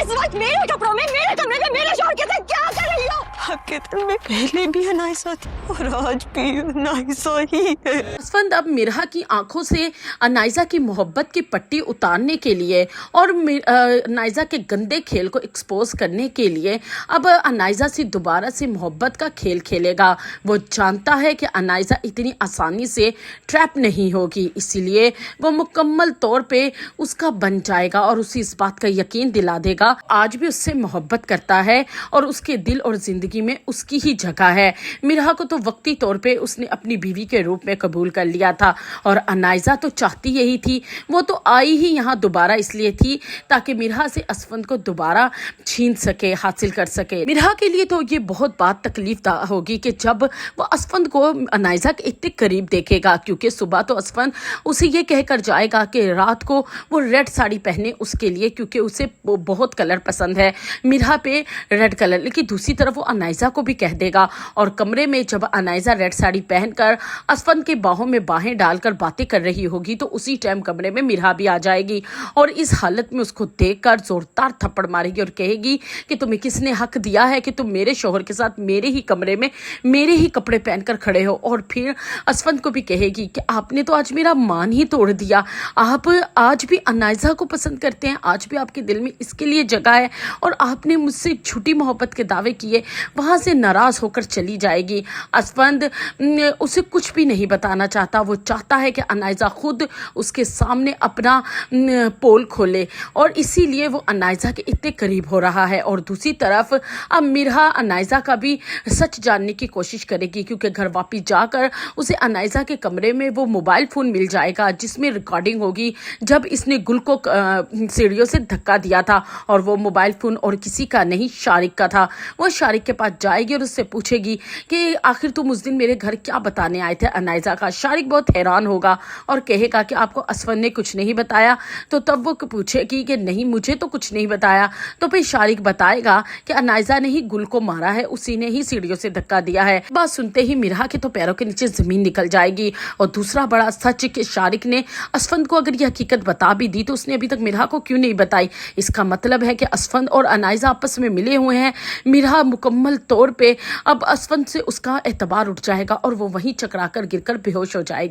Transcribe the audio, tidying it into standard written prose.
इस वक्त मेरे कपड़ों में मेरे कमरे में मेरे शौहर के साथ क्या कर रही हो? आपके दिल में पहले भी अनाइसा थी और आज भी अनाइसा ही है। असफंद अब मिरहा की आंखों से अनाइजा की मोहब्बत की पट्टी उतारने के लिए और अनाइजा के गंदे खेल को एक्सपोज करने के लिए अब अनाइजा से दोबारा से मोहब्बत का खेल खेलेगा। वो जानता है कि अनाइजा इतनी आसानी से ट्रैप नहीं होगी, इसीलिए वो मुकम्मल तौर पे उसका बन जाएगा और उसे इस बात का यकीन दिला देगा आज भी उससे मोहब्बत करता है और उसके दिल और जिंदगी में उसकी ही जगह है। मिरहा को तो वक्ती तौर पे उसने अपनी बीवी के रूप में कबूल कर लिया था और अनाइजा तो चाहती यही थी। वो तो आई ही यहाँ दोबारा इसलिए थी ताकि मिरहा से असफंद को दोबारा छीन सके, हासिल कर सके। मिरहा के लिए तो ये बहुत बात तकलीफ होगी कि जब वो असफंद को अनाइजा के इतने करीब देखेगा, क्योंकि सुबह तो असफंद उसे ये कहकर जाएगा कि रात को वो रेड साड़ी पहने उसके लिए, क्योंकि उसे वो बहुत कलर पसंद है, मिरहा पे रेड कलर। लेकिन दूसरी तरफ वो अनाइजा को भी कह देगा और कमरे में जब अनाइजा रेड साड़ी पहनकर असफंद के बाहों में बाहें डालकर बातें कर रही होगी तो उसी टाइम कमरे में मिरहा भी आ जाएगी और इस हालत में उसको देखकर जोरदार थप्पड़ मारेगी और कहेगी कि तुम्हें किसने हक दिया है कि तुम मेरे शौहर के साथ मेरे ही कमरे में मेरे ही कपड़े पहनकर खड़े हो। और फिर असफंद को भी कहेगी कि आपने तो आज मेरा मान ही तोड़ दिया, आप आज भी अनाइजा को पसंद करते हैं, आज भी आपके दिल में इसके लिए जगह है और आपने मुझसे झूठी मोहब्बत के दावे किए। वहां से नाराज होकर चली जाएगी। असफंद उसे कुछ भी नहीं बताना चाहता, वो चाहता है कि अनाइजा खुद उसके सामने अपना पोल खोले और इसीलिए वो अनाइजा के इतने करीब हो रहा है। और दूसरी तरफ अब मिरहा अनाइजा का भी सच जानने की कोशिश करेगी, क्योंकि घर वापस जाकर उसे अनाइजा के कमरे में वो मोबाइल फ़ोन मिल जाएगा जिसमें रिकॉर्डिंग होगी जब इसने गुल को सीढ़ियों से धक्का दिया था और वो मोबाइल फ़ोन और किसी का नहीं, शारिक का था। वो शारिक के पास जाएगी और उससे पूछेगी कि आखिर तुम उस दिन मेरे घर क्या बताने आए थे अनाइजा का। शारिक बहुत हैरान होगा और कहेगा कि आपको असफंद ने कुछ नहीं बताया। तो तब वो पूछेगी कि नहीं, मुझे तो कुछ नहीं बताया। तो फिर शारिक बताएगा कि अनाइजा ने ही गुल को मारा है, उसी ने ही सीढ़ियों से धक्का दिया है। बात सुनते ही मिरहा के तो पैरों के नीचे जमीन निकल जाएगी। और दूसरा बड़ा सच कि शारिक ने असफंद को अगर ये हकीकत बता भी दी तो उसने अभी तक मिरहा को क्यों नहीं बताई। इसका मतलब है कि असफंद और अनाइजा आपस में मिले हुए हैं। मिरहा मुकम्मल तौर पे अब असफंद से उसका एतबार उठ जाएगा और वो वहीं चकराकर गिरकर बेहोश हो जाएगी।